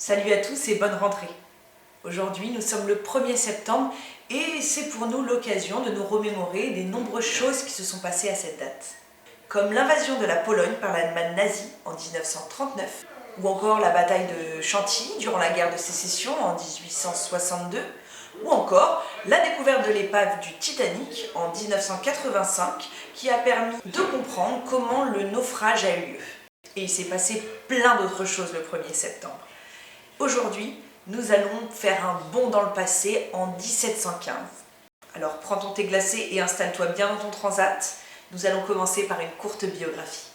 Salut à tous et bonne rentrée. Aujourd'hui, nous sommes le 1er septembre et c'est pour nous l'occasion de nous remémorer des nombreuses choses qui se sont passées à cette date. Comme l'invasion de la Pologne par l'Allemagne nazie en 1939, ou encore la bataille de Chantilly durant la guerre de sécession en 1862, ou encore la découverte de l'épave du Titanic en 1985 qui a permis de comprendre comment le naufrage a eu lieu. Et il s'est passé plein d'autres choses le 1er septembre. Aujourd'hui, nous allons faire un bond dans le passé en 1715. Alors prends ton thé glacé et installe-toi bien dans ton transat. Nous allons commencer par une courte biographie.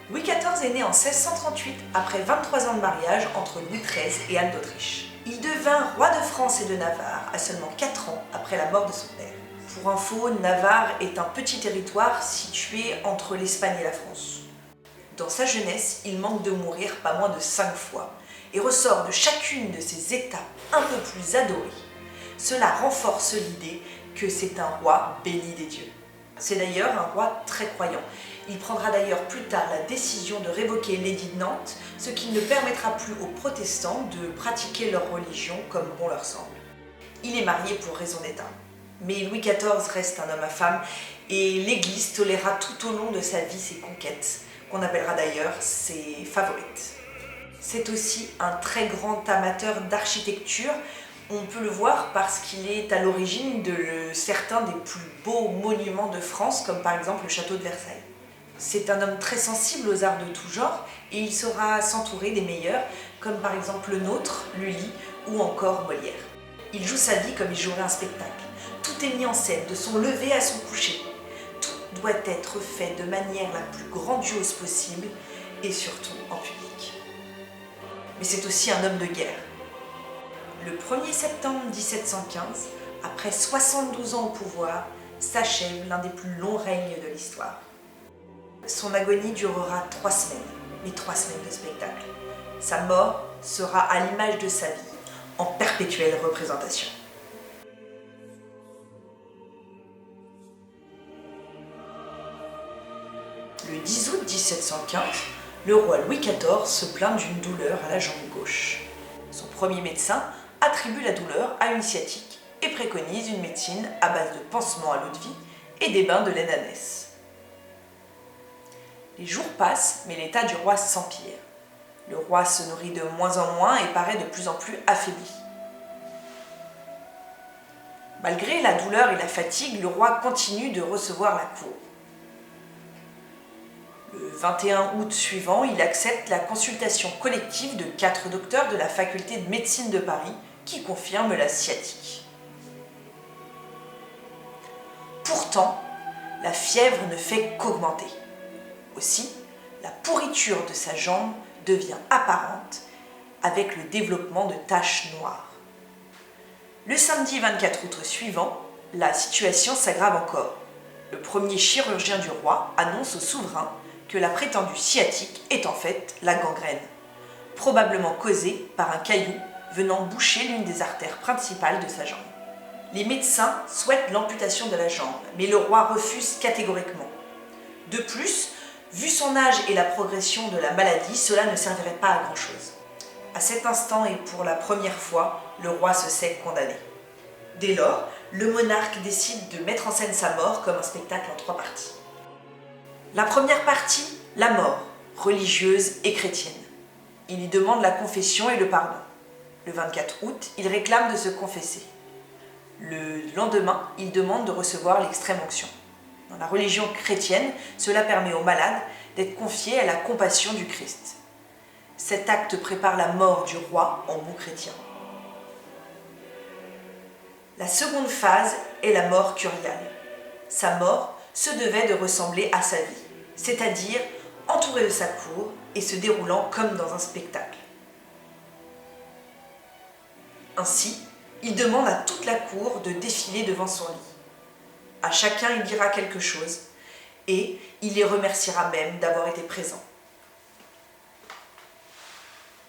Louis XIV est né en 1638 après 23 ans de mariage entre Louis XIII et Anne d'Autriche. Il devint roi de France et de Navarre à seulement 4 ans après la mort de son père. Pour info, Navarre est un petit territoire situé entre l'Espagne et la France. Dans sa jeunesse, il manque de mourir pas moins de 5 fois et ressort de chacune de ses étapes un peu plus adoré. Cela renforce l'idée que c'est un roi béni des dieux. C'est d'ailleurs un roi très croyant. Il prendra d'ailleurs plus tard la décision de révoquer l'édit de Nantes, ce qui ne permettra plus aux protestants de pratiquer leur religion comme bon leur semble. Il est marié pour raison d'État. Mais Louis XIV reste un homme à femme et l'Église toléra tout au long de sa vie ses conquêtes, qu'on appellera d'ailleurs ses favorites. C'est aussi un très grand amateur d'architecture. On peut le voir parce qu'il est à l'origine de certains des plus beaux monuments de France, comme par exemple le château de Versailles. C'est un homme très sensible aux arts de tout genre et il saura s'entourer des meilleurs, comme par exemple le nôtre, Lully ou encore Molière. Il joue sa vie comme il jouerait un spectacle. Tout est mis en scène, de son lever à son coucher. Tout doit être fait de manière la plus grandiose possible et surtout en public. Mais c'est aussi un homme de guerre. Le 1er septembre 1715, après 72 ans au pouvoir, s'achève l'un des plus longs règnes de l'histoire. Son agonie durera 3 semaines, mais 3 semaines de spectacle. Sa mort sera à l'image de sa vie, en perpétuelle représentation. Le 10 août 1715, le roi Louis XIV se plaint d'une douleur à la jambe gauche. Son premier médecin attribue la douleur à une sciatique et préconise une médecine à base de pansements à l'eau de vie et des bains de laine d'ânesse. Les jours passent, mais l'état du roi s'empire. Le roi se nourrit de moins en moins et paraît de plus en plus affaibli. Malgré la douleur et la fatigue, le roi continue de recevoir la cour. Le 21 août suivant, il accepte la consultation collective de 4 docteurs de la faculté de médecine de Paris qui confirment la sciatique. Pourtant, la fièvre ne fait qu'augmenter. Aussi, la pourriture de sa jambe devient apparente avec le développement de taches noires. Le samedi 24 août suivant, la situation s'aggrave encore. Le premier chirurgien du roi annonce au souverain que la prétendue sciatique est en fait la gangrène, probablement causée par un caillou venant boucher l'une des artères principales de sa jambe. Les médecins souhaitent l'amputation de la jambe, mais le roi refuse catégoriquement. De plus, vu son âge et la progression de la maladie, cela ne servirait pas à grand-chose. À cet instant et pour la première fois, le roi se sait condamné. Dès lors, le monarque décide de mettre en scène sa mort comme un spectacle en 3 parties. La première partie, la mort, religieuse et chrétienne. Il y demande la confession et le pardon. Le 24 août, il réclame de se confesser. Le lendemain, il demande de recevoir l'extrême-onction. Dans la religion chrétienne, cela permet aux malades d'être confiés à la compassion du Christ. Cet acte prépare la mort du roi en bon chrétien. La seconde phase est la mort curiale. Sa mort se devait de ressembler à sa vie, c'est-à-dire entouré de sa cour et se déroulant comme dans un spectacle. Ainsi, il demande à toute la cour de défiler devant son lit. À chacun il dira quelque chose et il les remerciera même d'avoir été présents.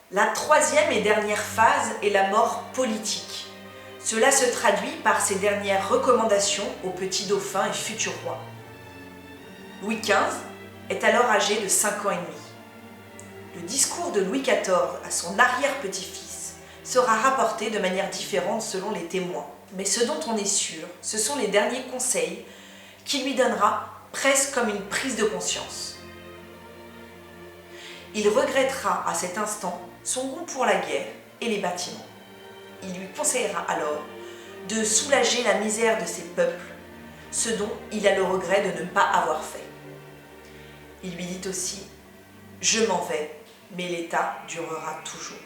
La troisième et dernière phase est la mort politique. Cela se traduit par ses dernières recommandations au petit dauphin et futur roi. Louis XV est alors âgé de 5 ans et demi. Le discours de Louis XIV à son arrière-petit-fils sera rapporté de manière différente selon les témoins. Mais ce dont on est sûr, ce sont les derniers conseils qu'il lui donnera presque comme une prise de conscience. Il regrettera à cet instant son goût pour la guerre et les bâtiments. Il lui conseillera alors de soulager la misère de ses peuples, ce dont il a le regret de ne pas avoir fait. Il lui dit aussi « Je m'en vais, mais l'État durera toujours ».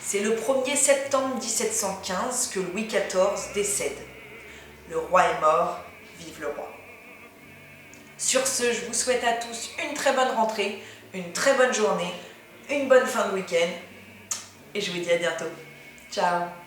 C'est le 1er septembre 1715 que Louis XIV décède. Le roi est mort, vive le roi. Sur ce, je vous souhaite à tous une très bonne rentrée, une très bonne journée, une bonne fin de week-end et je vous dis à bientôt. Ciao!